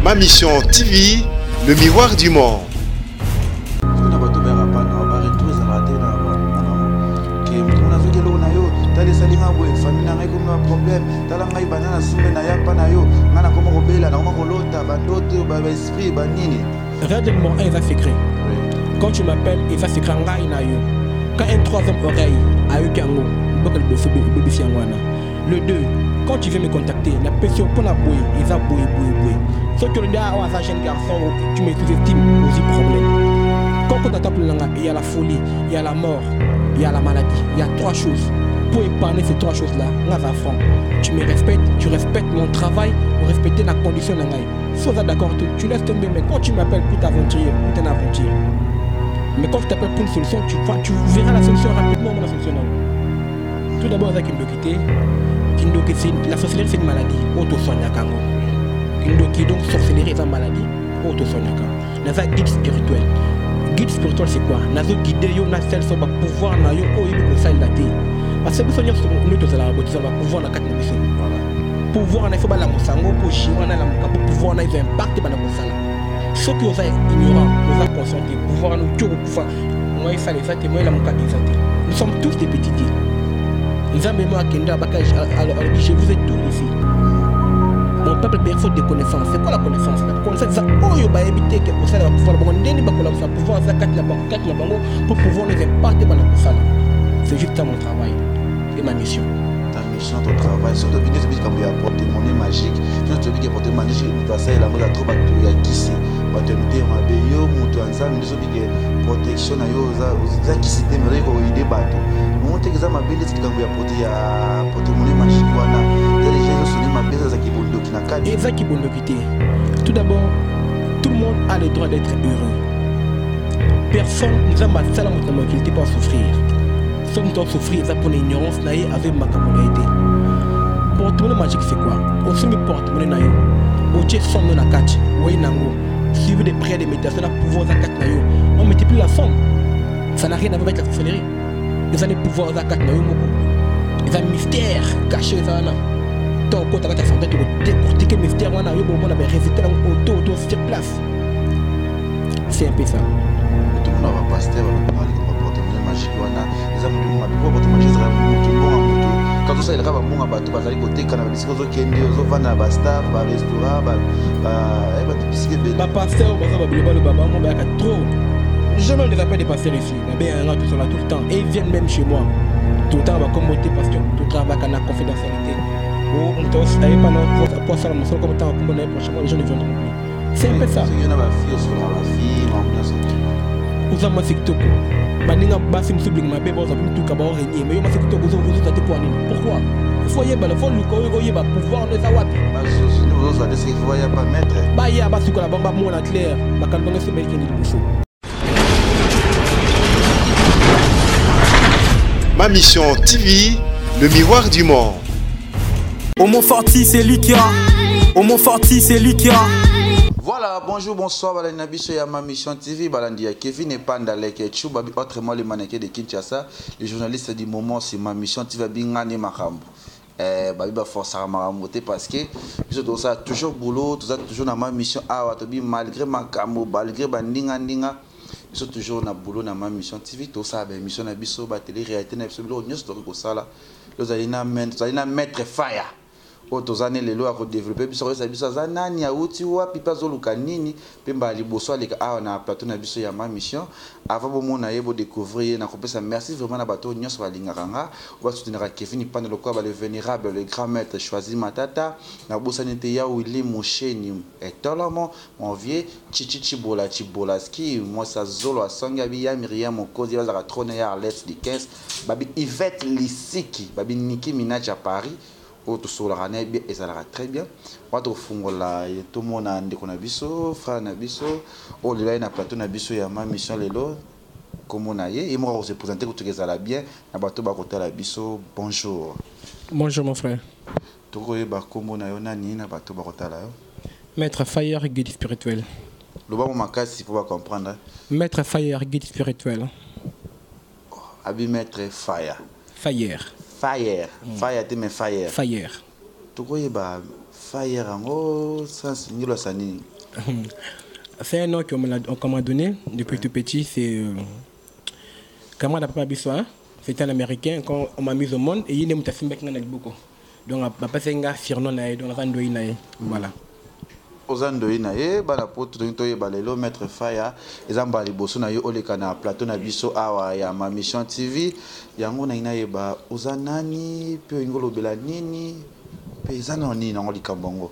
Ma Mission TV, le miroir du monde. Réellement, il va s'écrire. Quand tu m'appelles, il va s'écrire. Quand un troisième oreille a eu Kango, le 2, quand tu veux me contacter, la pression pour la bouille, il va bouiller. Si tu regardes à un jeune garçon, tu me sous-estimes aussi problème. Quand on t'appelle, il y a la folie, il y a la mort, il y a la maladie, il y a 3 choses. Pour épargner ces 3 choses-là, tu me respectes, tu respectes mon travail, pour respecter la condition de l'anglais. Si on est d'accord, tu laisses tomber, mais quand tu m'appelles pour t'aventurer, pour t'en aventure. Mais quand je t'appelle pour une solution, tu verras la solution rapidement, la solution. Tout d'abord, avec Kindoki, la sorcellerie c'est une maladie, auto-soignaka. Kindoki, donc sorcellerie c'est une maladie, auto-soignaka. Naza guide spirituel. Guide spirituel c'est quoi? Nazo guider yo na celle sur le pouvoir na yo o yiko ça il a dit. Parce que vous nous tous la botte va pouvoir na 4 minutes. Pouvoir na faut ba la musango pour chiwa na la pour pouvoir na il impact ba na musala. Ce que vous êtes ignorant, vous êtes consenté, pouvoir nous tout pouvoir. Moi il fallait faire témoin la muka exacté. Nous sommes tous des petits dits. Nous avons mémoire Kenda Bakaj alors je vous êtes tous ici. Mon peuple berceau de connaissances. C'est quoi la connaissance? La connaissance ça oh yo ba éviter que ça va pouvoir bon ndeni ba kola pouvoir ça 4 la bango pour pouvoir nous impacter par la musala. C'est juste ça mon travail et ma mission. Ta mission, ton travail, surtout que tu as apporté mon nez magique, tu as apporté mon nez magique, tu as fait la mode à trop bactéries qui c'est, tu as mis un béo, tu as ensemble, tu as protection, tu as qui c'était, mais tu as des bateaux. Mon exemple, ma belle, tu as apporté mon nez magique, voilà. Les gens sont ma belle, qui vont qui n'a qu'à. Et ça qui vont quitter. Tout d'abord, tout le monde a le droit d'être heureux. Personne nous a mal ça la mobilité pour souffrir. Ceux qui ont souffert, ça pour l'ignorance, avec ma communauté. Porte-monnaie magique, c'est quoi? On se met porte-monnaie naïo. On tient son nom à 4. Oui, nango. Suivez des prières, des méditations, la pouvoir à 4 naïo. On ne multiplie la somme. Ça n'a rien à voir avec la sorcellerie. Ils ont des pouvoirs à 4 naïo. Ils ont un mystère caché. Tant qu'on a fait de décortiquer le mystère, on a eu bon, on avait résulté autour sur place. C'est un peu ça. Tout le monde va pasteur, on va porte-monnaie magique. Les amis du monde, pourquoi porte-monnaie magique? Quand on sait que les gens vont à Bazali côté cannabis, ils vont à un staff, un restaurant, un pasteur, trop. Jamais on les appelle des pasteurs ici. Ils sont là tout le temps. Et ils viennent même chez moi. Tout le temps, on va commenter parce que tout le travail a la confidentialité. On ne savait pas notre poisson à la maison comme temps pour prochainement les gens ne viendront plus. C'est un peu ça. Vous avez TikTok. Baninga basi msubling mabe boza mtu kaba orenye mais yo ma TikTok vous tate pour nini? Pourquoi? Il faut yeba le faut luko oyeba pouvoir ne za wapi. Baso ni vous allez se voya pas mettre. Ba ya basi ko la bamba mo na clair makalbanga se melki ni buso. Ma Mission TV, le miroir du monde. Au Montforti, c'est lui qui a. Au Montforti, c'est lui qui a. Voilà, bonjour, bonsoir, Balanabiso et Ma Mission TV, Balandia, Kevin et Pandalek, et Chou, Babi, autrement les mannequins de Kinshasa, les journalistes du moment, c'est Ma Mission TV, Bingani Makambo. Babi, force à Maramoté parce que, tout ça, toujours boulot, tout ça, toujours dans Ma Mission, malgré Makambo, malgré Bandinga, ils sont toujours dans boulot dans Ma Mission TV, tout ça, mission Nabiso, télé, réalité, Nabiso, nous sommes ça là, nous allons mettre fire. Otozane lelo a développer biso ça biso za nani ya uti wa pipa zoluka nini pemba liboso aleka a na plateau na biso ya Ma Mission avant bo mona yebo découvrir na kopesa merci vraiment na bato nyos balinga kanga va soutenir Kevin Pandalo kwa ba le vénérable le grand maître choisi matata na bosanité ya Willy Mosheni et tolamo mon vieux chichi Bolaski moi ça zolo asanga biya Myriam Mokozi va za trône ya Arlette de 15 babi Yvette Lissiki babi Nicki Minaj à Paris. Tout sur la rane bien et ça ira très bien. Pas trop fungola et tout le monde a ndeko na biso, frère na biso, oh là na plateau na biso ya Ma Mission lelo comme on a et moi on se présenter que tout ça la bien na bateau ba côté la biso. Bonjour. Bonjour mon frère. To ko ba comme on a yo nani na bateau ba côté là. Maître Fire guide spirituel. Le ba mo makasi pour comprendre. Maître Fire guide spirituel. Abi Maître Fire. Fire. Fire. Fire te me fire. Fire. Toko yeba fire ango sans nilo sani. C'est un nom qu'on m'a donné depuis tout petit. C'est Kamara Papa Bisso. C'était un Américain. Quand on m'a mis au monde, et il est beaucoup. Donc, papa, c'est un gars firnon, donc voilà. Ozando inaye bana poto to yebalelo mettre faya ezamba liboso na yo oleka na plateau na biso awa ya ma mission TV yango na inaye ba ozanani pe ngolo bela nini pe ezana nini na ngoli kambongo.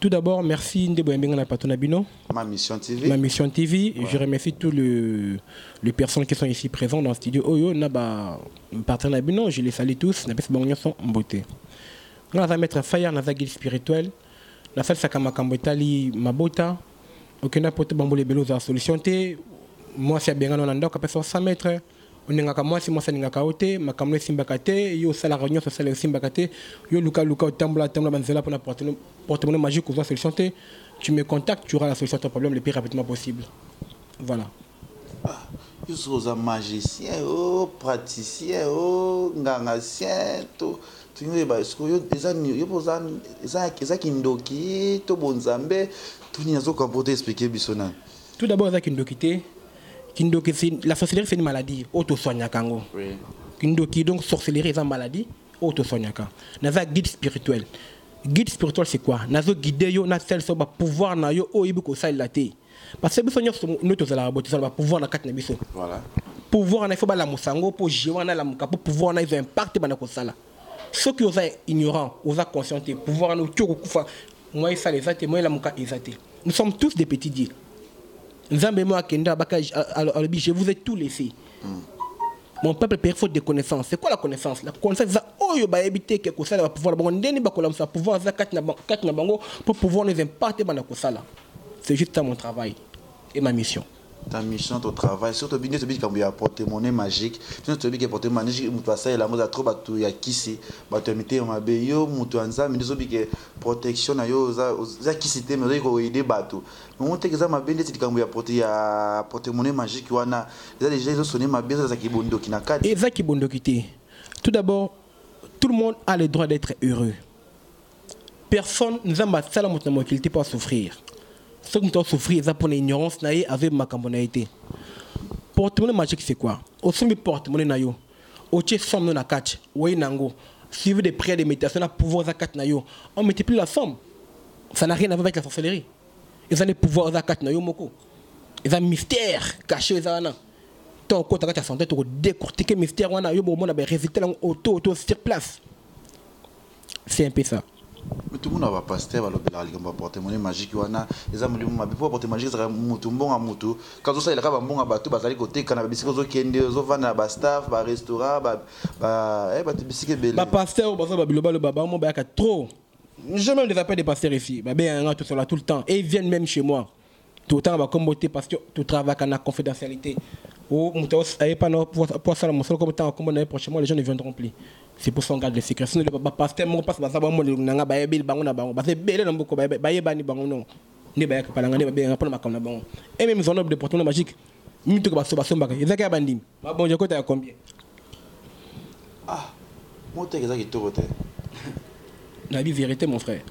Tout d'abord, merci Ndebo Mbenga na plateau na bino. Ma mission TV. Ma mission TV. Ouais. Je remercie tous les personnes qui sont ici présentes dans le studio. Oyo na ba partenaire bino, je les salue tous. Na bes bango sont en beauté. On va mettre fire dans la guide spirituelle. La salle Sakama Kambotali Mabota, aucun pote bambou les belos à solution. Moi, c'est bien on a donc à 100 mètres. On est à moi, si moi, c'est un kaote, ma camoué simbakate, yo sala réunion sociale simbakate, yo luka tambla banzela pour porte-monnaie magique aux solution. Tu me contactes, tu auras la solution à ton problème le plus rapidement possible. Voilà. Yo suis un magicien, oh, praticien, oh, ngangacien, tout. Tu sais, parce que tout d'abord, la sorcellerie, c'est une maladie auto-soignaka. Kindoki, donc, sorcellerie, c'est une maladie auto-soignaka. Naza guide spirituel. Guide spirituel, c'est quoi? Nazo guide yo, na celle sur pouvoir na yo, oibuko sa ilaté. Parce que nous sommes là, pouvoir na katna biso. Voilà. Pouvoir na faut ba la musango, pour jouer na la muka, pour pouvoir na ils ont impact ba na kosala. Ceux qui sont ignorants, qui sont conscients, pouvoir nous tuer, moi, ça les a été, moi, la muka, ils a été. Nous sommes tous des petits dieux. Je vous ai tout laissé. Mon peuple perd faute de connaissances. C'est quoi la connaissance? La connaissance, c'est oh, il va éviter que ça va pouvoir pour pouvoir nous impacter dans la kosala. C'est juste ça mon travail et ma mission. Ta mission, ton travail, surtout bien tu dis qu'il y a porte-monnaie magique. Tu sais que porte-monnaie magique, tu vas ça la mode trop batu ya kisi, batu mité on mabe yo, mutu anza, mais nous que protection na yo za kisi te mais ko aider batu. Mais on te que ça mabe ndeti kambo ya porte-monnaie magique wana. Les déjà ils ont sonné mabe za kibondo kina kadi. Et za kibondo kité. Tout d'abord, tout le monde a le droit d'être heureux. Personne nous a pas ça la mutu qu'il peut pas souffrir. Ceux qui ont souffert, ils ont pour l'ignorance avec ma cambonalité. Porte-monnaie magique, c'est quoi? Au sommet porte-monnaie nayo. Au tché somme na catch. Oui nango. Suivi des prières de méditation, na pouvoir zakat nayo. On multiplie la somme. Ça n'a rien à voir avec la sorcellerie. Ils ont les pouvoirs zakat nayo moko. Ils ont un mystère caché aux ana. Tant que tu as santé, tu as décortiqué mystère wana yo bon on a résultat auto sur place. C'est un peu ça. Mais tout le monde a pas pasteur va porte-monnaie magique wana les amis ma pour porte-monnaie magique ça mutu mbonga mutu quand ça il a mbonga bato bazali côté kana bisiko zo kende zo vana ba staff ba restaurant ba bisike belé ba pasteur bazo ba biloba le baba mo ba ka trop. Je même des appels des pasteurs ici ba ben tout cela tout le temps et ils viennent même chez moi tout le temps ba comboter parce que tout travail kana confidentialité ou mutu ay pas no pour ça mon seul comme temps comme on est prochainement les gens ne viendront plus. C'est pour ça qu'on garde les secrets. Sinon, le pasteur, mon passe, ça va mon nanga bayebil bango na bango. Parce que belé na mboko bayebani bango non. Ne bayaka palanga ne bayaka pour makam na bango. Et même zone de porte-monnaie magique. Minto ko baso mbaka. Ezaka bandim. Ba bon je kota ya combien? Ah. Moi t'es exact qui torote. La vie vérité mon frère.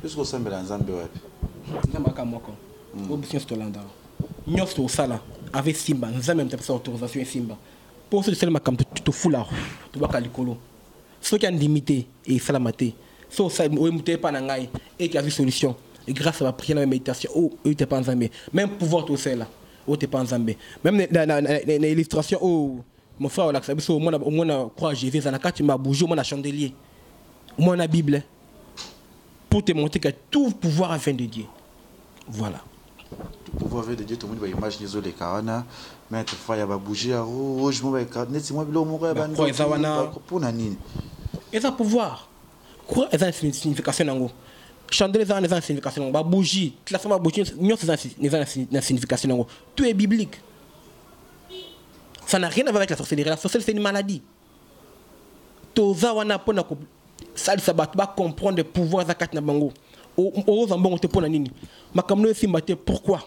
Puisque ça me l'ensemble ouais. Nzamba ka moko. Au business to landa. Nyosto sala avec Simba, nous avons même fait autorisation Simba. Pour ceux qui sont comme tu fous là, tu vas calicolo. Ceux qui ont limité et salamaté, ceux qui ont pas nangai et qui a vu solution. Et grâce à la prière, la méditation, oh, eux t'es pas en Zambé. Même pouvoir tout ça là, oh t'es pas en Zambé. Même l'illustration, oh, mon frère, là, au moins croire Jésus, ça n'a qu'à tu m'as bougé, au moins la chandelier, au moins la Bible, pour te montrer que tout pouvoir vient de Dieu. Voilà. Tout pouvoir vient de Dieu, tout le monde va imaginer les carana. Mais tu fais bouger à rouge, moi net moi bilo mo ba pour nani. Et ça pouvoir. Quoi est une signification nango. Chandelier ça une signification ba bougie, la femme bougie, nous ça une signification nango. Tout est biblique. Ça n'a rien à voir avec la sorcellerie. La sorcellerie c'est une maladie. Toza wana pona ko ça sabat ba comprendre le pouvoir zakat na bango. O zambongo te pona nini. Makamno simbate pourquoi?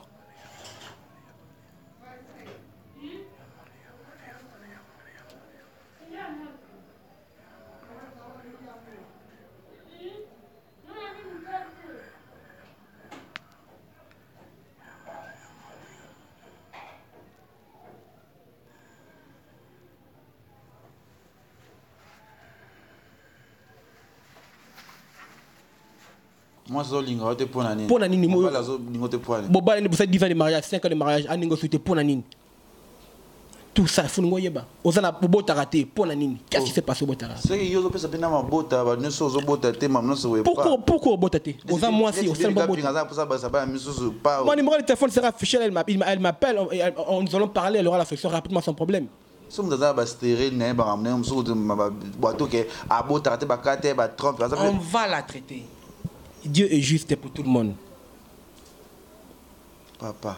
Moi, c'est lingo te pour nani. Pour nani mo. Lingo te pour nani. Boba ni pour 10 ans de mariage, 5 ans de mariage, aningo souhaité pour nani. Tout ça, faut nous yeba. Osana bobo raté pour nani. Qu'est-ce qui s'est passé au botara? C'est que yo pe ça pena ma bota, ba ne so zo bota te mam no so we pas. Pourquoi botaté? Osa moi si, osa bobo. Ça pas miso pas. Mon numéro de téléphone sera affiché, elle m'appelle, nous allons parler, elle aura la solution rapidement sans problème. Si nous avons stérile, nous avons on va la traiter. Dieu est juste pour tout le monde. Papa.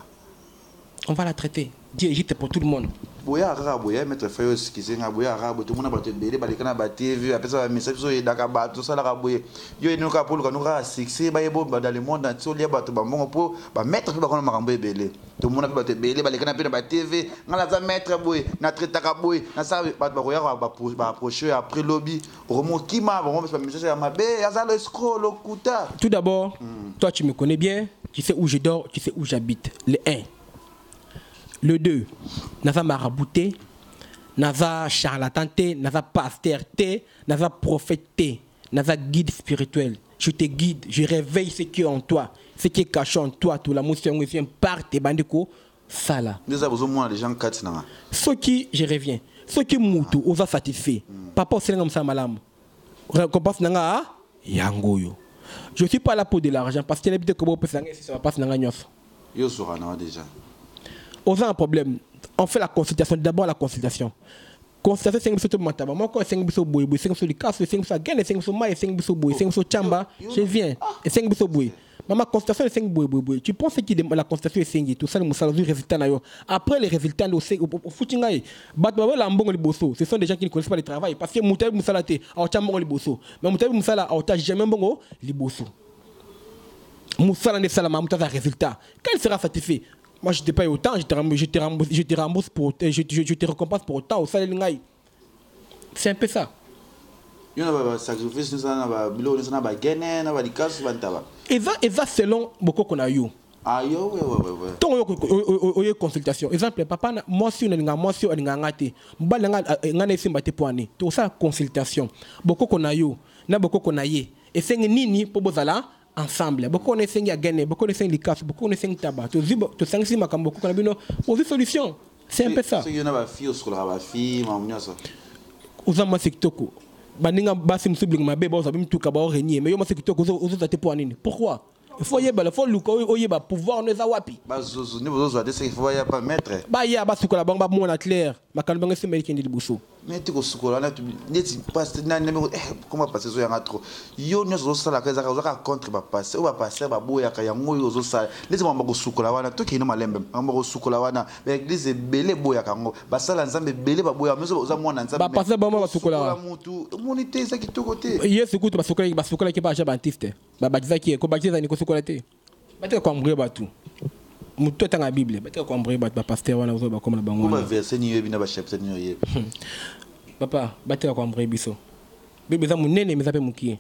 On va la traiter. Dieu est juste pour tout le monde. Boya arabe, ya mettre feuille qui c'est boya arabe, tout le monde va te béler, ba lekana ba TV, après ça message so edaka ba tout ça la raboye. Yo eno ka pour ka succès ba yebo dans le monde entier lié ba to ba mongo po ba mettre ba kona makambo ebele. Tout le monde va te béler, ba lekana pe ba TV, ngala za mettre boy, na traiter ka boy, na ça ba koya ba approcher après lobby, romo kima, romo ba message ya mabe, ya za le scroll au kuta. Tout d'abord, toi tu me connais bien, tu sais où je dors, tu sais où j'habite. Le 1. Le 2, naza marabouté, naza charlatanté, naza pasteur-té, naza prophète-té, naza guide spirituel. Je te guide, je réveille ce qui est en toi, ce qui est caché en toi, tout la motion par tes bandicos, ça là. Nous avons besoin des gens qui sont ce qui, je reviens, ce qui moutou, on va satisfait. Papa, c'est comme ça, madame. Récompense nanga, yangoyo. Je ne suis pas là pour de l'argent, parce que l'habitude que vous pouvez faire, ça va pas se faire. Yo sera déjà. On a un problème. On fait la consultation. D'abord la consultation. Consultation, c'est un peu de mataba. Moi, quand c'est un peu de boui, c'est un peu de casse, c'est un peu de gain, c'est un peu de maille, c'est un peu de boui, c'est un peu de chamba. Je viens. Et c'est un peu de boui. Maman, consultation, c'est un peu de boui. Tu penses que la consultation est 5 tout ça, nous allons résultat. Après les résultats, au footing, ce sont des gens qui ne connaissent pas le travail. Parce que Moutaï Moussalate, à Ochambo les bosso. Mais Moutaï Moussala, à Ota jamais bon les bosso. Moussala ne salama, Moutaï résultat. Quand il sera satisfait? Moi, je te paye autant, je te rembourse pour, je te récompense pour autant au salaire. C'est un peu ça. Il y a un sacrifice, il y a un bilo, il y a un gain, il y a un casse, il y a un et ça selon beaucoup qu'on a eu. Ah, yo, ouais. Tant qu'il y a consultation. Exemple, papa, moi, si on a ngate, ngane simbate poani. Tout ça, consultation. Beaucoup qu'on a eu, na beaucoup qu'on a eu. Et c'est nini pour bozala. Ensemble, beaucoup de gens qui gagnent, beaucoup de gens qui cassent, beaucoup de gens qui tabac. Tu sais, c'est beaucoup de gens qui ont une solution. C'est un peu ça. Il y a des filles, il y a des filles, Uza ma TikTok. Baninga basi msubling ma beba oza bimtuka ba orenie mais yo ma TikTok ozo tate pour nini? Pourquoi? Il faut yeba, il faut luka oyeba pouvoir ne za wapi. Bazozo ni bozo ade c'est il faut ya pas mettre. Ba ya ba sukola banga ba mona clair, makano banga se meliki ndi libuso. Mais tu ko sukola na tu neti passe na na comment passer zo ya trop. Yo nyo zo sala ka za ka contre ba passer ou ba passer ba boya ka ya ngoyo zo sala. Lezi mamba ko sukola wana to kino malembe. Mamba ko sukola wana mais église belé boya ka ngo. Ba sala nzambe belé ba boya mezo za mwana nzambe. Ba passer ba mamba sukola. Mutu monité ça qui to côté. Yesu kutu ba sukola ki ba ja baptiste. Ba batiza ki ko batiza ni ko sukola te. Ba ko ambre ba tout. Mutu tanga Bible, ba ko ambre ba pasteur wana zo ba comme la bango. Ba verset ni yebi na ba chapitre ni yebi. Papa, battre quoi ambre biso. Bible za munene mais ça peut mukie.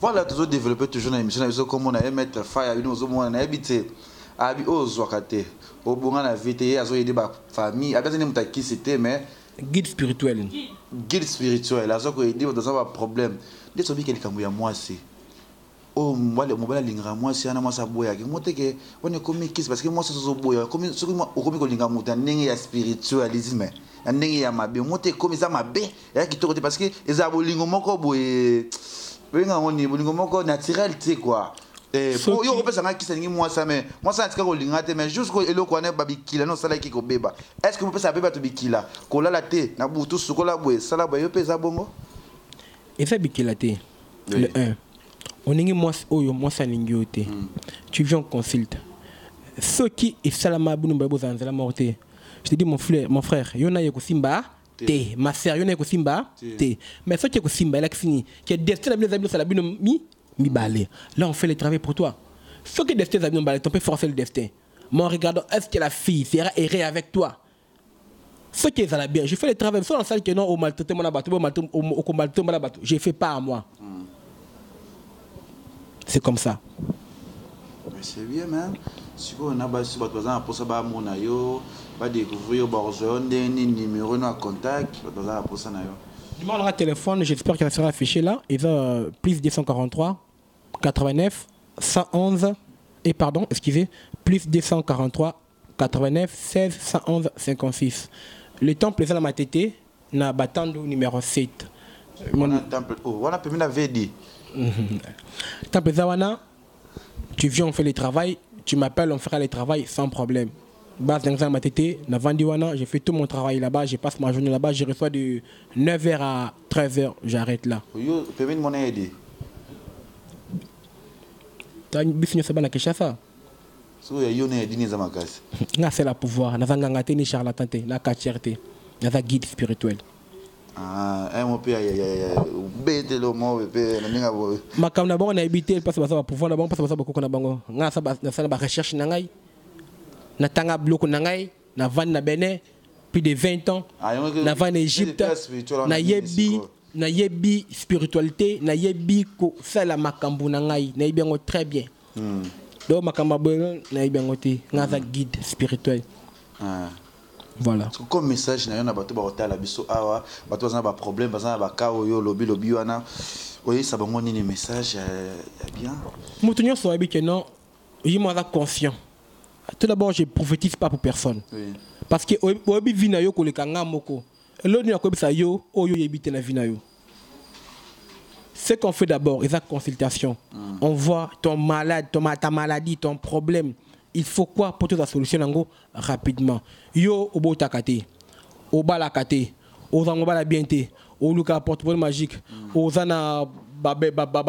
Voilà, toujours développer toujours dans l'émission comme on a mettre fire nous au moins on a habité abi ozwakate au bon na vite azo aider ba famille abi zani mutaki c'était mais guide spirituel azo ko aider dans un problème des sobi quelqu'un ya moi c'est oh moi le mobile lingra moi c'est ana moi ça boya ki moteke on est comme kiss parce que moi ça zo boya comme ce que moi comme ko linga muta ndenge ya spiritualisme ndenge ya mabe mote comme ça mabe ya ki to parce que eza bolingo moko boye benga ngoni bolingo moko naturel tu sais quoi pour yo repesa nga kisa ningi moi ça mais moi ça tika ko linga te mais jusqu'au eloko ane babikila no sala ki ko beba est-ce que vous pesa beba to bikila ko lala te na butu sukola boye sala boye yo pesa bongo et fait bikila te le 1 on ningi moi moi ça ningi ote tu viens consulte ceux qui est salama bunu babo zanzala morte. Je te dis mon frère, yona yeko simba te, ma sœur yona yeko simba te. Mais ce qui est simba là qui fini, qui est destiné à bien les la bino mi balé. Là on fait le travail pour toi. Ce qui est destiné à bien balé, on peut forcer le destin. Moi regarde, est-ce que la fille sera errée avec toi? Ce qui est ça bien, je fais le travail. Soit dans salle que non au maltraité mon abattu, au maltraité mon abattu, je fais pas à moi. C'est comme ça. C'est bien même. Si on a basi batwaza pour ça ba mona yo ba découvrir ba rejoindre des numéros na contact batwaza pour ça na yo. Du moins, on aura téléphone, j'espère qu'il sera affiché là. Il va plus 243 89 111 et pardon, excusez, plus 243 89 16 111 56. Le temple est à la matete na batando numéro 7. Mon temple, on a permis la VD. Temple Zawana, tu viens, on fait le travail, tu m'appelles, on fera le travail sans problème. Base d'examen matete, na Vandiwana, j'ai fait tout mon travail là-bas, je passe ma journée là-bas, je reçois de 9h à 13h, j'arrête là. Yo, permis mon aider. Tu as une business à Kinshasa? So yo ne dini za makasi. Nga c'est la pouvoir, na zanga ngate ni charlatan te, na kacherte, na za guide spirituel. Ah, mon père ya bete lo mo pe na ninga bo. Makam na bango na habité parce que ça va pouvoir na bango parce que ça va kokona bango. Nga ça ba recherche na ngai. Na tanga bloco na ngai, na van na Bénin plus de 20 ans. Na van Égypte, na yebi spiritualité, na yebi ko sala makambu na ngai, na yebi ngo très bien. Donc makamba bon na yebi ngo te, nga za guide spirituel. Ah. Voilà. Comme message na bato ba hôtel biso awa, bato bazana ba problème, bazana ba kao yo lobi wana. Oui, ça bango ni message bien. Mutunyo so habite non, je m'en conscient. Tout d'abord, je ne prophétise pas pour personne. Oui. Parce que obi vina yo ko le kanga moko. L'autre na ko bisa yo, o yo yebite na vina yo. Ce qu'on fait d'abord, c'est la consultation. On voit ton malade, ta maladie, ton problème. Il faut quoi pour te la solution rapidement. Yo obo takate, oba la kate, ozango ba la bienté, o luka porte-bonheur magique, ozana ba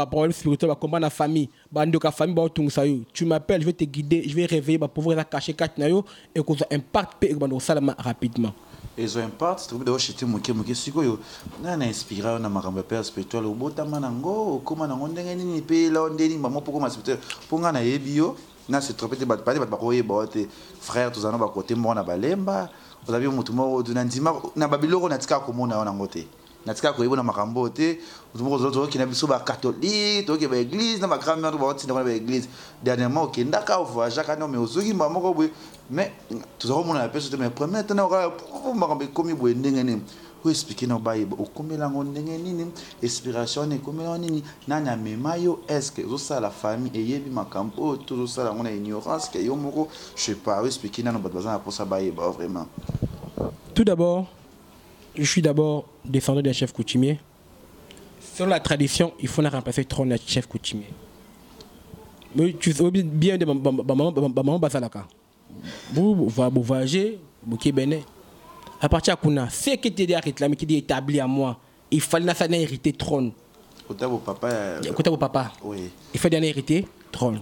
problème spirituel, ba combat na famille, ba ndoka famille ba tungsa yo. Tu m'appelles, je vais te guider, je vais réveiller ba pouvoir la cacher kat na yo et que ça impacte pe ba salama rapidement. Et ça impacte, tu dois acheter moke siko yo. Na inspiré na makambo père spirituel obota manango, koma na ndenge nini pe la ndeni mama poko ma spirituel. Ponga na yebio. Na se trompé te battre ba koye bote frère tous ana ba côté mona balemba vous avez mutu mo na ndima na babiloko na tika komona wana ngote na tika koyebona makambo te mutu zo ki na biso ba catholique to ke ba église na ba grand-mère to ba tinda ba église dernièrement ok ndaka voyage kana mais ozoki mama ko bwe mais tous zo mona peso te mais premier temps na makambo komi bwe ndenge ne ko expliquer na ba yebo okomela ngo ndenge nini inspiration ne komela nini nana memayo est-ce que ça la famille et yebi makambo tout ça la on a ignorance que yo moko je sais pas expliquer na no bazana pour ça ba yebo vraiment. Tout d'abord, je suis d'abord descendant d'un chef coutumier. Selon la tradition, il faut remplacer le trône de chef coutumier. Mais tu sais bien de maman basalaka. Vous voyagez, vous qui béné. À partir de Kuna, ce qui était réclamé, qui est établi à moi, il fallait hériter le trône. Côté vos papa. Côté vos papa. Oui. Il fallait hériter le trône.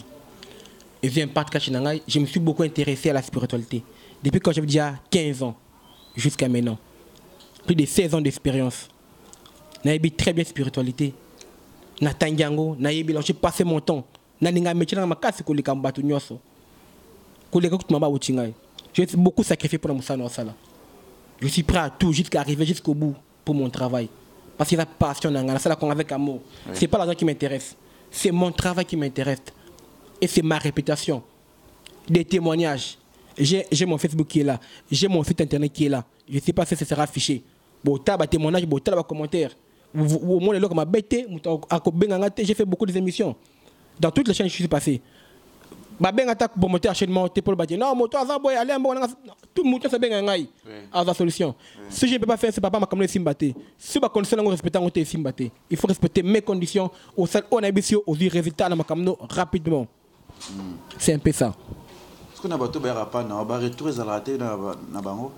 Et je me suis beaucoup intéressé à la spiritualité. Depuis quand j'avais déjà 15 ans jusqu'à maintenant. Plus de 16 ans d'expérience. J'ai très bien spiritualité. J'ai passé mon temps. J'ai beaucoup sacrifié pour la sala. Je suis prêt à tout jusqu'à arriver jusqu'au bout pour mon travail. Parce que la passion, avec amour. Ce n'est pas l'argent qui m'intéresse. C'est mon travail qui m'intéresse. Et c'est ma réputation. Des témoignages. J'ai mon Facebook qui est là. J'ai mon site internet qui est là. Je ne sais pas si ça sera affiché. Bon, tu as témoignage, tu as commentaire. Au moins, j'ai fait beaucoup d'émissions. Dans toutes les chaînes, je suis passé. Ben attaque pour monter achètement pour le bâtir. Non, moto azaboy aller tout le monde ça ben ngai. À la solution. Si je ne peux pas faire c'est papa m'a comme le simbaté. Si ba condition on respecter on te simbaté. Il faut respecter mes conditions au sein on a ambition aux résultats na makamno rapidement. C'est un peu ça. Ce qu'on a bateau ba rapa na ba retour za la tête na bango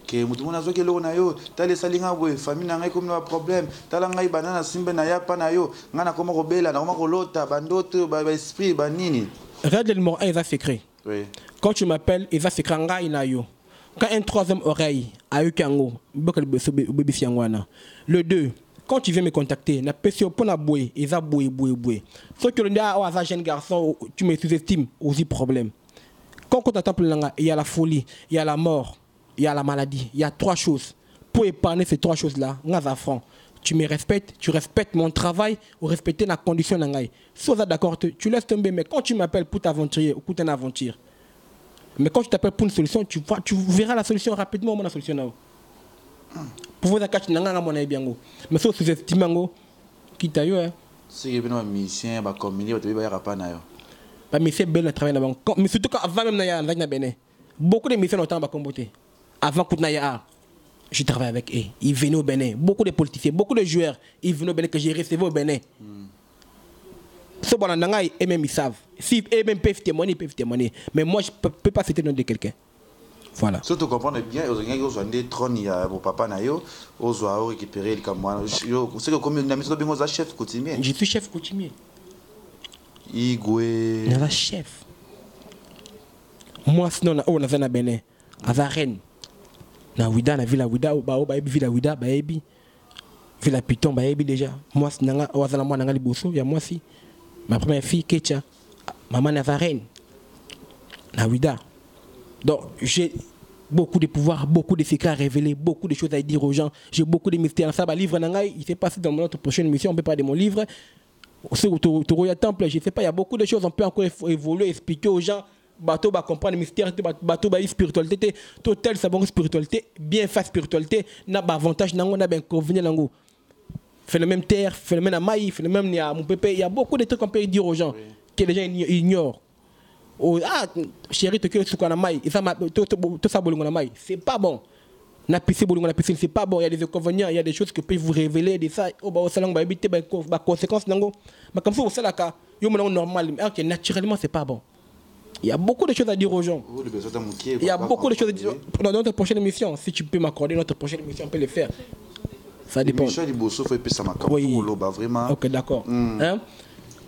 que mutu mona zo ke lo na yo tale salinga boy famille na ngai comme no problème tala ngai banana simbe na ya pa na yo ngana koma ko bela na koma ko lota bandoto ba esprit ba nini. Réellement, il va secret. Oui. Quand tu m'appelles, il va secret. Quand un troisième oreille a eu kango, le 2, quand tu viens me contacter, la personne pour la bouée, il va bouer. Sauf que le jeune garçon, tu me sous-estimes aussi problème. Quand on t'attend, il y a la folie, il y a la mort, il y a la maladie, il y a 3 choses. Pour épargner ces 3 choses-là, tu me respectes, tu respectes mon travail ou respecter la condition d'angai. Si vous êtes d'accord, tu laisses tomber. Mais quand tu m'appelles pour t'aventurer ou pour une aventure, mais quand je t'appelle pour une solution, tu verras la solution rapidement. La solution pour vous accacher n'anga mon aïe bien. Mais si vous sous-estimez qui t'a eu, Si il y a un musicien, bah comme il y a un rapport na yo. Bah mais c'est bel travail là-bas. Mais surtout quand avant même na na Bénin. Beaucoup de musiciens autant ba comboté. Avant que na ya, je travaille avec eux. Ils venaient au Bénin. Beaucoup de politiciens, beaucoup de joueurs, ils venaient au Bénin que j'ai recevé au Bénin. Ce bon nangai et même ils savent. Si eux même peuvent témoigner, mais moi je peux pas citer le nom de quelqu'un. Voilà. Surtout comprendre bien, aux des trônes, il y a vos papas nayo, aux oiseaux récupérer le camoin. C'est que comme une amie de bien chef coutumier. Je suis chef coutumier. Igwe. Je suis chef. Moi sinon on a na Bénin, à Rennes. Na Ouida, na Villa Ouida, ba Villa Ouida, ba ebi. Villa Piton, ba ebi déjà. Moi nanga wazana moi nanga liboso, ya moi si. Ma première fille Ketia, maman na Rennes. Na Ouida. Donc, j'ai beaucoup de pouvoir, beaucoup de secrets à révéler, beaucoup de choses à dire aux gens. J'ai beaucoup de mystères. Ça, livre, il s'est passé dans notre prochaine émission. On peut parler de mon livre. Sur Temple, je ne sais pas, il y a beaucoup de choses. On peut encore évoluer, expliquer aux gens. Bateau va comprendre le mystère, bateau va spiritualité, total savoir spiritualité, bien faire spiritualité, n'a pas avantage, n'a pas inconvénient. Phénomène terre, phénomène à maïs, phénomène à mon pépé. Il y a beaucoup de trucs qu'on peut dire aux gens que les gens ignorent. Oh, ah, chérie, tu es sur la maille, tout ça, c'est pas bon. La piscine, c'est pas bon. Il y a des inconvénients, il y a des choses que peuvent vous révéler. De ça, oh, bah, au salon, bah, éviter les conséquences. Mais comme ça, au salon, normal, naturellement, c'est pas bon. Il y a beaucoup de choses à dire aux gens. Il y a beaucoup de choses à dire. Dans notre prochaine émission, si tu peux m'accorder notre prochaine émission, on peut le faire. Ça dépend. Oui. Vraiment. Ok, d'accord. Hein?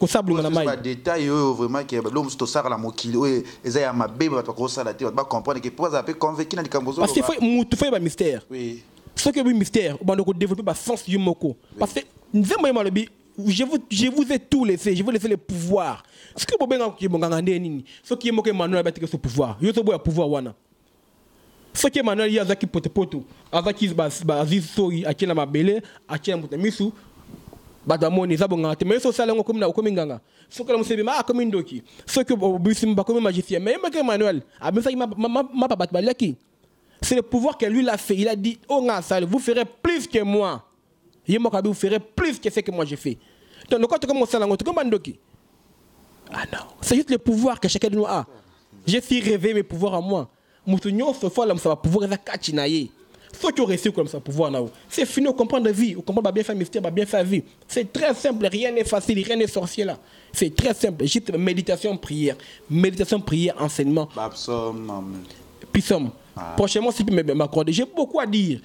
Pas détail vraiment que l'homme se sert la mokili et ça y a ma bébé va pas ça la tête va comprendre que pour ça peut convaincre dans les cambozo parce que faut un mystère. Oui. Ce que le mystère on doit développer le sens du moko parce que je vous ai tout laissé, je vous laisser le pouvoir. Ce que vous avez ngangande nini ce qui est moké manuel ba ce pouvoir yo to boya pouvoir wana ce qui est manuel ya zaki potepoto azaki ba azisoi akina mabele akina mutamisu badamoni zabonga te mais so sala ngo comme na comme nganga so que monsieur ma comme ndoki ce que busim ba comme magicien mais que Manuel a bien ça ma papa balaki c'est le pouvoir que lui l'a fait. Il a dit oh nga vous ferez plus que moi yemo ka vous ferez plus que ce que moi j'ai fait donc quand comme sala ngo comme ndoki ah non c'est juste le pouvoir que chacun de nous a. J'ai si rêvé mes pouvoirs à moi mutu nyonso fois là ça va pouvoir za kachinaye. Faut que tu réussis comme ça pouvoir là. C'est fini, on comprend la vie, on comprend bien faire mystère, bien faire vie. C'est très simple, rien n'est facile, rien n'est sorcier là. C'est très simple, juste méditation, prière, enseignement. Puis somme. Prochainement, si tu peux m'accorder, j'ai beaucoup à dire.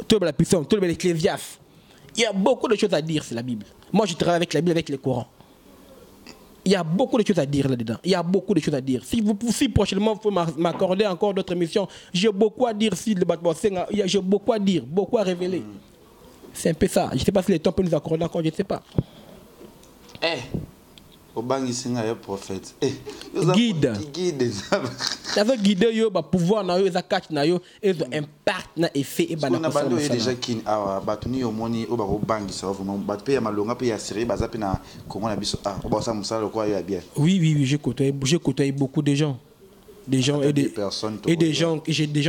Tout la puissance, tout l'Ecclésiaste. Il y a beaucoup de choses à dire sur la Bible. Moi, je travaille avec la Bible, avec le Coran. Il y a beaucoup de choses à dire là-dedans. Il y a beaucoup de choses à dire. Si prochainement vous pouvez m'accorder encore d'autres émissions, j'ai beaucoup à dire si le bâtiment, j'ai beaucoup à dire, beaucoup à révéler. C'est un peu ça. Je ne sais pas si le temps peut nous accorder encore, je ne sais pas. Prophète. Guide. Ça veut guider yo ba pouvoir na yo za catch na yo et impact na effet et ba na déjà kin awa batuni yo moni o ba ko bangi ça vraiment bat pe ya malonga pe ya série baza pe na Congo na biso o ba ça musala quoi ya bien. Oui, j'ai côtoyé beaucoup de gens. Des gens et des personnes et des gens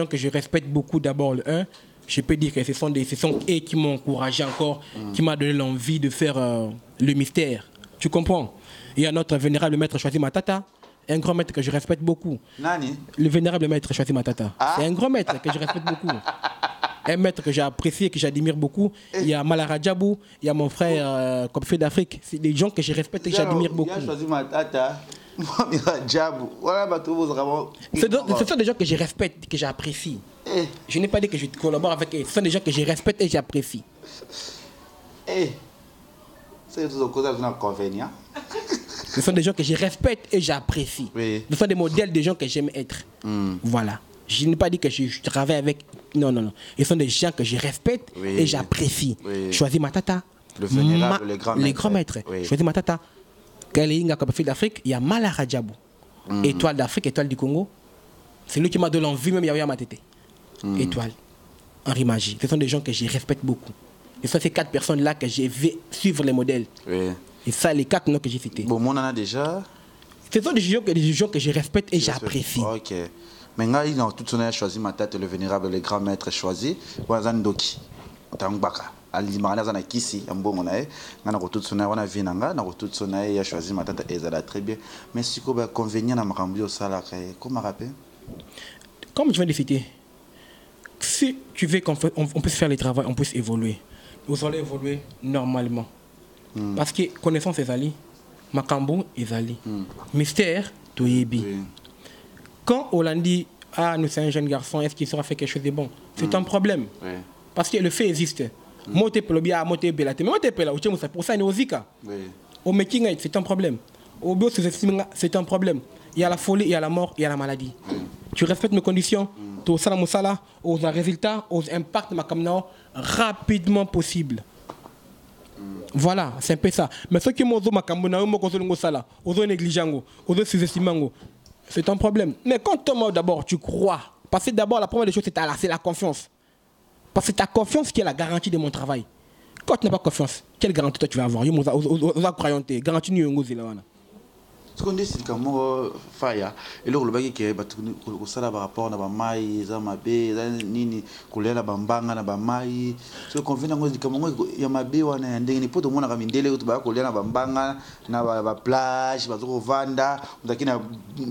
que je respecte beaucoup d'abord le 1. Je peux dire que ce sont eux qui m'ont encouragé encore, qui m'a donné l'envie de faire le mystère. Tu comprends? Il y a notre vénérable maître Choisi Matata, un grand maître que je respecte beaucoup. Nani? Le vénérable maître Choisi Matata. C'est un grand maître que je respecte beaucoup. Un maître que j'ai apprécié, que j'admire beaucoup. Il y a Malara Djabou, il y a mon frère Kopfé d'Afrique. C'est des gens que je respecte et que j'admire beaucoup. Il y a Choisi Matata, Djabou. Voilà, ce sont des gens que je respecte, que j'apprécie. Je n'ai pas dit que je collabore avec eux. Ce sont des gens que je respecte et j'apprécie. C'est tout un inconvénient. Ce sont des gens que je respecte et j'apprécie. Oui. Ce sont des modèles de gens que j'aime être. Voilà. Je n'ai pas dit que je travaille avec... Non. Ils sont des gens que je respecte et j'apprécie. Choisi Matata. Le vénérable, les grands maîtres. Choisi Matata. Quand il y a un d'Afrique, il y a Malara Djabou. Étoile d'Afrique, étoile du Congo. C'est lui qui m'a donné l'envie, même Yaya Matete. Étoile. Henri Magie. Ce sont des gens que je respecte beaucoup. Et ce sont ces 4 personnes-là que je vais suivre les modèles. Oui. Et ça, les 4 noms que j'ai cités. Bon, on en a déjà. Ce sont des gens que je respecte et j'apprécie. Ok. Maintenant, il a tout son choisi ma tête, le vénérable, le grand maître choisi. Wazandoki. Tangbaka. alimana za na kisi ya mbongo na ye nga na kotutu na wana vie na nga na kotutu na ye ya choisir matata ezala très bien mais siko ba convenient na makambo yo sala ka comment rappeler comme je viens de citer si tu veux qu'on puisse faire le travail on puisse évoluer vous allez évoluer normalement parce que connaissance ezali makambo ezali mystère toyebi quand Hollandi nous c'est un jeune garçon est-ce qu'il saura faire quelque chose de bon c'est un problème parce que le fait existe moté pelobia moté belate mais moté pela uche musa pour ça ne ozika au making c'est un problème au bio c'est un problème il y a la folie il y a la mort il y a la maladie tu respectes mes conditions to sala musala aux résultats aux impacts ma kamna rapidement possible voilà c'est un peu ça mais ce qui mozo makambo na mo konsolongo sala ozo négligeango ozo sous-estimango c'est un problème mais quand toi d'abord tu crois parce que d'abord la première des choses c'est la confiance. Parce que ta confiance qui est la garantie de mon travail. Quand tu n'as pas confiance, quelle garantie toi tu vas avoir? Garantie ni yongo zelawana. Ce qu'on dit c'est que moi faya et là le bagi qui est ko sala par rapport na ba mai za mabe za nini kulela bambanga na ba mai so convient ngo dikamongo ya mabe wana ndenge ni poto mona kama ndele ko ba kulela bambanga na ba plage ba zo vanda ndakina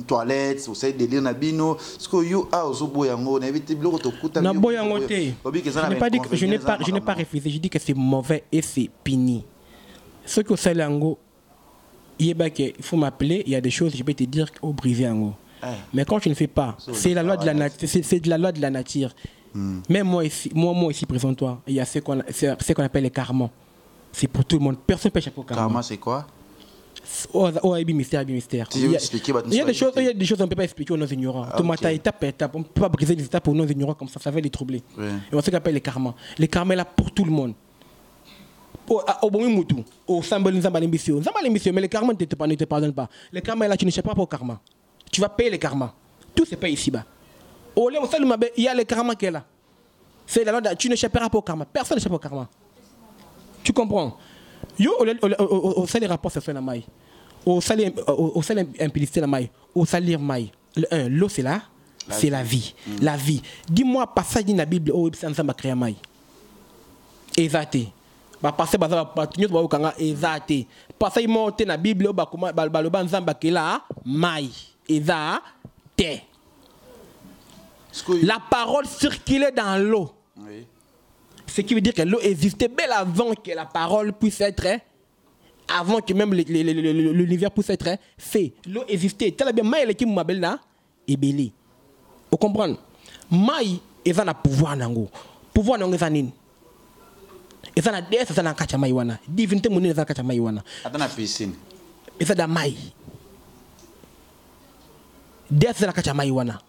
toilettes vous savez délire na bino ce que you a zo boyango na vite biloko to kuta na boyango te je n'ai pas refusé je dis que c'est mauvais et c'est puni ce que c'est lango il faut m'appeler, il y a des choses, je peux te dire au brisé en haut. Mais quand tu ne fais pas, c'est la loi de la nature, c'est de la loi de la nature. Même moi ici présente-toi, il y a ce qu'on appelle les karmas. C'est pour tout le monde, personne ne peut échapper au karma. Karma c'est quoi? Mystère. Il y a des choses qu'on ne peut pas expliquer aux non-ignorants. Étape par étape, on ne peut pas briser les étapes aux non-ignorants comme ça va les troubler. Et on sait qu'on appelle les karmas. Les karmas est là pour tout le monde. Au bon moutou, au symbole Zambalimbisio, mais le karma ne te pardonne pas. Le karma là, tu ne sais pas pour le karma. Tu vas payer le karma. Tout se paye ici-bas. Il y a le karma qui est là. C'est la loi, tu ne échapperas pas au karma. Personne n'échappe au karma. Tu comprends? Au salaire les rapports se fait la maille. Au salaire implicité la maille. Au salaire maille. L'eau c'est là, c'est la vie. La vie. Dis-moi passage dans la Bible où c'est ensemble créer maille. Exacté. Ba passer baza ba tunyo ba okanga ezate passer monter na bible ba kuma baloba nzamba kela mai ezate la parole circulait dans l'eau ce qui veut dire que l'eau existait bel avant que la parole puisse être avant que même l'univers puisse être fait l'eau existait tellement bien mai qui m'appelle là ebeli vous comprenez mai ezana pouvoir nango ezanine et ça na des ça na kacha mai wana divinité monene ça kacha mai wana atana piscine et ça da mai des ça na kacha mai wana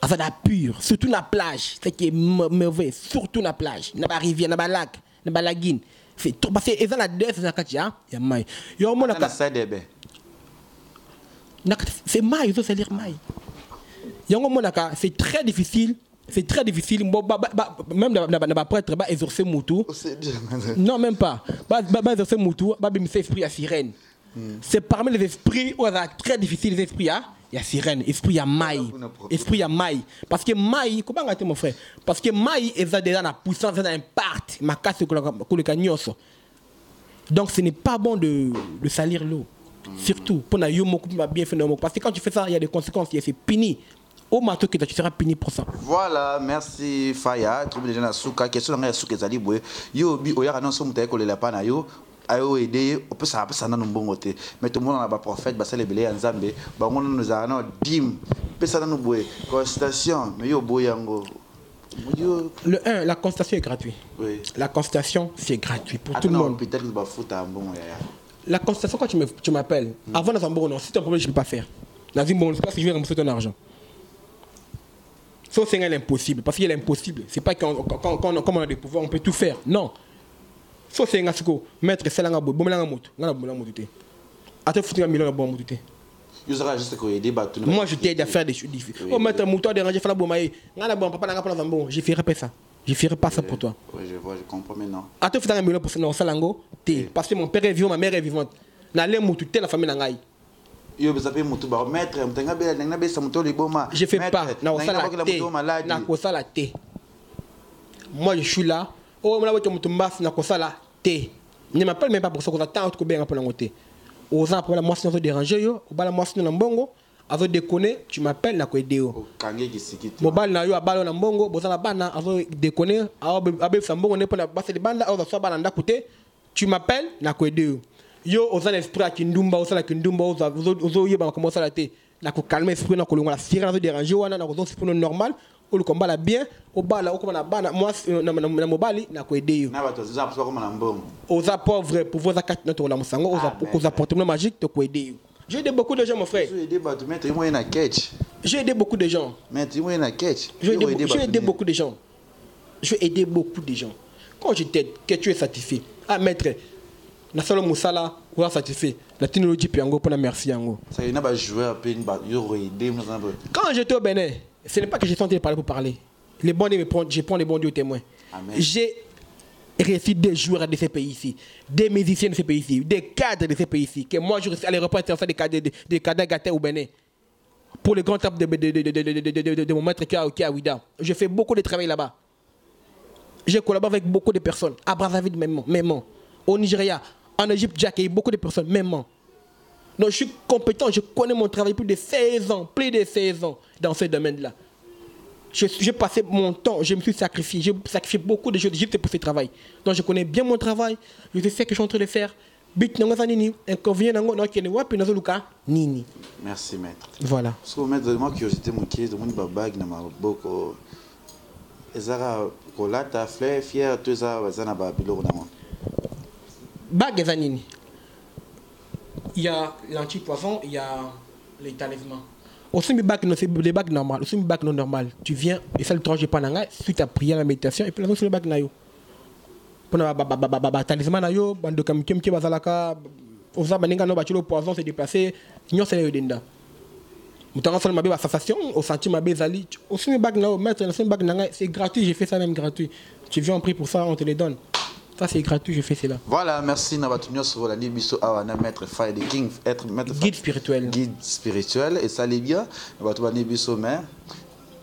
ça da pur surtout na plage c'est qui est mauvais surtout na plage na ba rivière na ba lac na ba lagune c'est trop parce que ça na des ça na kacha ya mai yo mona ka ça debe c'est mai ça c'est dire mai yo mona ka c'est très difficile. C'est très difficile. Même dans prêtre, exorcer Moutou. Non, même pas. Exorcer Moutou, esprit à sirène. C'est parmi les esprits où c'est très difficile. Les esprits, il y a sirène, esprit à maille. Esprit à maille. Parce que maille, comment on mon frère? Parce que maille, il a déjà la puissance, il a un part. Ma casse pour le cagnos. Donc ce n'est pas bon de salir l'eau. Surtout, pour bien faire. Parce que quand tu fais ça, il y a des conséquences. C'est puni. Au matin que tu seras puni pour ça. Voilà, merci Faya. Trouve déjà na souka. Question na souka ezali boye. Yo bi oya kana so mutaye kolela pa na yo. Ayo aider, on peut ça na mbongo te. Mais tout le monde na ba prophète ba célébrer ya Nzambe. Ba ngona nous a na dim. Pesa na no boye. Constatation, mais yo boyango. Le 1, la constatation est gratuite. Oui. La constatation, c'est gratuit pour tout le monde. Peut-être que ba fouta mbongo ya. La constatation quand tu m'appelles, avant dans un bon non, si tu as un problème, je ne peux pas faire. Dans une bonne, c'est parce que je vais rembourser ton argent. Sauf c'est l'impossible. Parce qu'il est impossible. C'est pas quand on a des pouvoirs, on peut tout faire. Non. Sauf c'est un asco. Maître, c'est la moto. Moi, je t'aide à faire des choses difficiles. Oh, maître, mouton déranger, faire la bombe. Je ferai pas ça. Je ferai pas ça pour toi. Oui, je vois, je comprends maintenant. Attends, faut un pour ça, Salango. Parce que mon père est vivant, ma mère est vivante. N'allez mouton, la famille n'angaï. Je fais pas. Moi, je suis là oh mona boto mutumbas na kosala te ne m'appelle même pas pour ça qu'on attend que bien pour l'angoté aux ans pour la moisson de déranger yo au bala moisson na mbongo azo déconner tu m'appelles na ko aider yo kange kisikiti mobile na yo abalo na mbongo bozana bana azo déconner abe sa mbongo ne pour la base de banda azo so bana ndakuté tu m'appelles na ko aider yo yo aux esprit à kindumba osala kindumba ozo yeba comment ça la té na ko calmer esprit na ko longa la fire azo déranger wana na ko esprit normal ou le combat là bien au bala ou comme na bana moi na mobile na ko aider yo na bato za pas comme na mbongo aux pauvres pour vos akati notre la musango aux apportements magiques te ko aider yo. J'ai aidé beaucoup de gens, mon frère. J'ai aidé bato mettre moi na catch. J'ai aidé beaucoup de gens. Mettre moi na catch. J'ai aidé beaucoup de gens. J'ai aidé beaucoup de gens. Quand je t'aide, que tu es satisfait. Ah maître, na solo musala ou la satisfait. La technologie piango pour la merci yango. Ça y a pas joueur peine ba yo aider moi ça. Quand j'étais au Bénin, ce n'est pas que j'ai tenté de parler pour parler. Les bons me prendre, je prends les bons dieux témoins. J'ai réussi des joueurs de ces pays ici, des musiciens de ces pays ici, des cadres de ces pays ici, que moi je suis allé représenter des cadres gâtés au Bénin. Pour le grand table de mon maître qui est à Ouida. Je fais beaucoup de travail là-bas. Je collabore avec beaucoup de personnes. À Brazzaville, même. Au Nigeria, en Égypte, j'ai accueilli beaucoup de personnes, même. Donc je suis compétent, je connais mon travail plus de 16 ans dans ce domaine-là. J'ai passé mon temps, je me suis sacrifié, j'ai sacrifié beaucoup de choses juste pour ce travail. Donc je connais bien mon travail, je sais ce que je suis en train de faire. Merci maître. Voilà. Parce que maître, moi curiosité mon qui est de mon babag na maboko. Ezara kolata fleur fier tout ça bazana ba biloko na moi. Bag ezanini. Il y a l'anti-poison, il y a l'étalèvement. Aussi, les bacs normales, aussi les bacs non normales. Tu viens, et ça le tranche pas nanga, suite à prier à la méditation, et puis là, sur le bac nayo. Pour la talisman nayo, bande comme kim qui bazalaka, osa baninga no bachilo poison se déplacer, nyo se yo denda. Mutanga sol mabe sensation, au senti mabe zali. Aussi les bacs nayo, mettre le bac nanga, c'est gratuit, j'ai fait ça même gratuit. Tu viens en prix pour ça, on te les donne. Ça c'est gratuit, je fais cela. Voilà, merci Nabatunyo sur la Nibiso Awana Maître Fire the King, être maître guide spirituel. Guide spirituel, et ça l'est bien. Nabatunyo Nibiso Mère,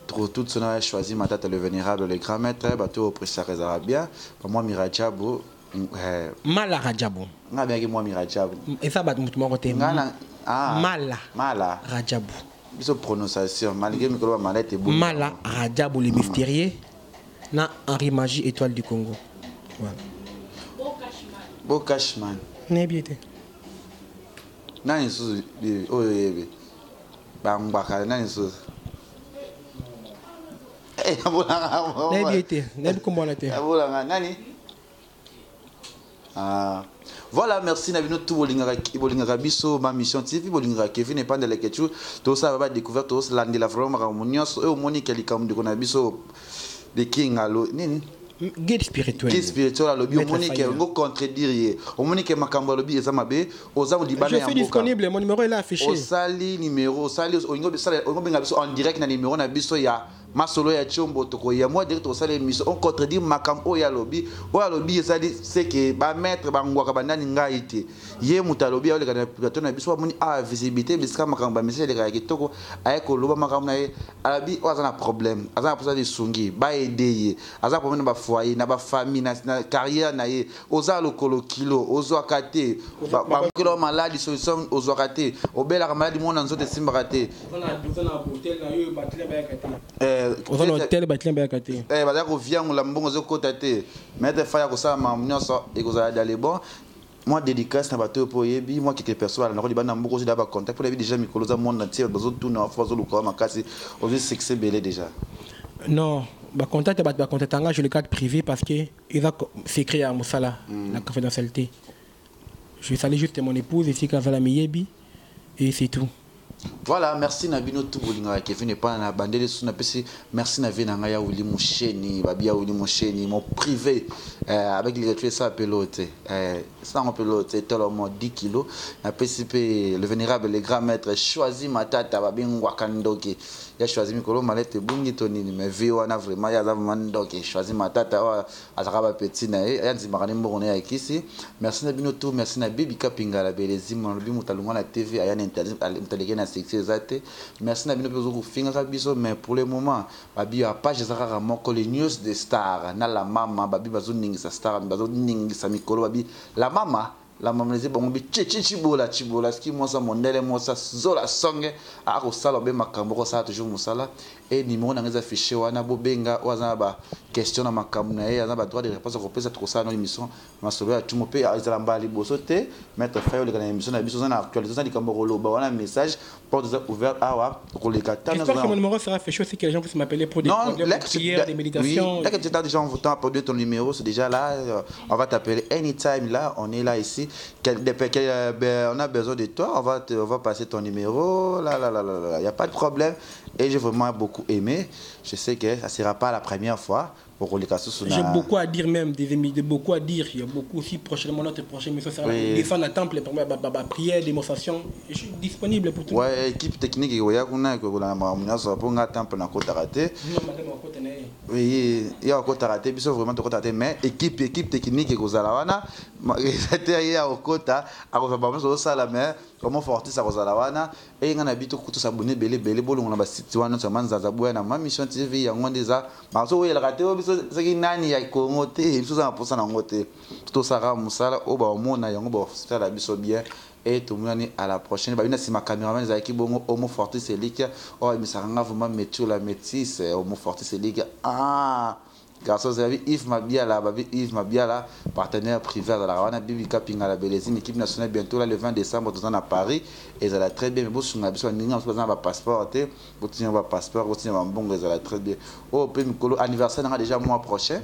tout ce a choisi ma tête le vénérable, le grand maître, bateau au précieux bien. Pour moi, Mirajabo. Mala Rajabo. N'a bien que moi, Mirajabo. Et ça, bat mon côté. Mala. Rajabo. Biso prononciation, malgré que malette est bon. Mala Rajabo, le mystérieux. Na Henri Magie, étoile du Congo. Voilà. Bokashman. Nebiete. Nani sous oyebe. Bambaka nani sous. Eh abulanga. Nebiete, nebikombolate. Abulanga nani? Ah. Voilà, merci Nabino tout bolingaka biso ma mission TV bolingaka Kevin et pas de l'écriture. Tout ça va découvrir tout ça l'année la vraiment harmonieux et au monique likam de konabiso de King allo nini. Guide spirituel. Guide spirituel à l'objet. On monique on contredire. On monique makambo l'objet ezamabe. Oza je suis disponible. Mon numéro est là affiché. Au sali numéro sali on benga biso en direct na numéro na biso ya masolo ya chombo toko ya moi direct au sali mission on contredire makambo ya lobby. O ya lobby ezali c'est que ba maître ba ngwaka bandani ngaite. Ye muta lobby ole kana plateau na biso moni a visibilité biska makambo ba message le ka kitoko ayeko loba makambo na ye alabi o azana problème. Azana pour ça de sungi ba aider. Azana problème ba foyer na ba famille na carrière na ye oza lokolo kilo ozo akate ba kilo maladi solution ozo akate obela ka maladi mona nzote simba kate ozana hôtel na yo batile ba yakate ozana hôtel batile ba yakate ba ko viango la mbongo zo kota te mettre faya ko sa ma nyonso e ko za d'aller bon moi dédicace na bateau pour yebi moi quelques personnes na ko di bana mboko zo d'aba contact pour la vie déjà mikolo za monde entier bazo tout na fois zo lokoma makasi ozo succès belé déjà. Non, bah contact je le cadre privé parce que il va s'écrire à Moussala la confidentialité. Je vais saluer juste mon épouse ici Kavala Miyebi et c'est tout. Voilà, merci Nabino tout bolinga Kevin et pas na bandele sous na pesi merci na vie na ngaya wili mosheni babia wili mosheni mon privé avec les tuer ça pelote ça on pelote tellement 10 kilos na pesi le vénérable le grand maître choisi matata babingwa kandoke ya choisi mikolo malete bungi tonini mais vie wana vraiment ya vraiment ndoke choisi matata wa azaka petit na ya nzima kana mbona ya kisi merci Nabino tout merci na bibi kapinga la belezima lobi mutalunga na TV aya internet na section activité ezate merci na bino pe zo finga biso mais pour le moment babi a page ezaka moko les news de star na la mama babi bazo ningisa star bazo ningisa mikolo babi la mama les bon bi chibola ski moi ça mondele moi ça zola songe a ko sala be makambo ko ça toujours musala et numéro na ngeza affiché wana bo benga waza ba question na makambo na ye za ba droit de réponse ko pesa trop ça dans l'émission masolo ya tumo pe ezala mbali bosote mettre fayo le kana émission na biso na actualité ça likambo rolo ba wana message porte ouvert awa ko le katana. J'espère que mon numéro sera affiché aussi que les gens puissent m'appeler pour des problèmes de prière, des méditations. Oui, là que tu as déjà en votant pour ton numéro, c'est déjà là, on va t'appeler anytime là, on est là ici. On a besoin de toi, on va passer ton numéro, il n'y a pas de problème. Et j'ai vraiment beaucoup aimé. Je sais que ça ne sera pas la première fois. J'ai beaucoup à dire même, beaucoup à dire. Il y a beaucoup aussi prochainement, notre prochaine mission sera descendre à temple, prière, démonstration. Je suis disponible pour tout. Ouais, équipe technique, il y a un temple dans Côte Raté. Oui, il y a un Côte Raté, mais vraiment Côte Raté, mais équipe technique, il y a un Côte Raté, comment forti ça Rosalawana et on habite au couteau s'abonner belé bon on a site wana seulement zazabu na ma mission TV ya ngondeza maso we raté c'est qui nani ya Congo te biso za pour ça na ngote tout ça ra musala o ba mona yango ba faire la biso bien et tout le monde à la prochaine ba bina si ma cameraman za ki bongo homo forti c'est lique oh mais ça ranga vraiment métier la métisse homo forti c'est lique garçon Zavi Yves Mabiala partenaire privé de la Rwanda Bibi Kapinga la Bélésine équipe nationale bientôt là le 20 décembre tout à Paris et ça va très bien mais bon sur on a passeport vous tenez votre passeport vous tenez un bon ça va très bien oh puis anniversaire déjà mois prochain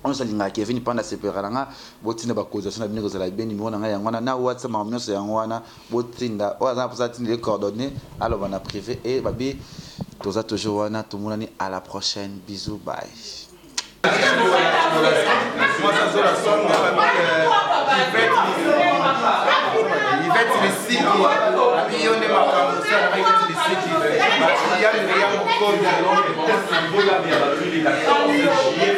on s'aligne Kevin pendant séparanga botina ba causation na bingo za la bien numéro na ngwana na WhatsApp ma mionso ya ngwana botinda on a pour ça les coordonnées alors on a privé et babi tout ça toujours wana tout le monde à la prochaine bisous bye. Moi ça zola songa il va être le site ami on est makambo ça va être le site il y a le code de l'homme peut-être symbole à bien la 14 juillet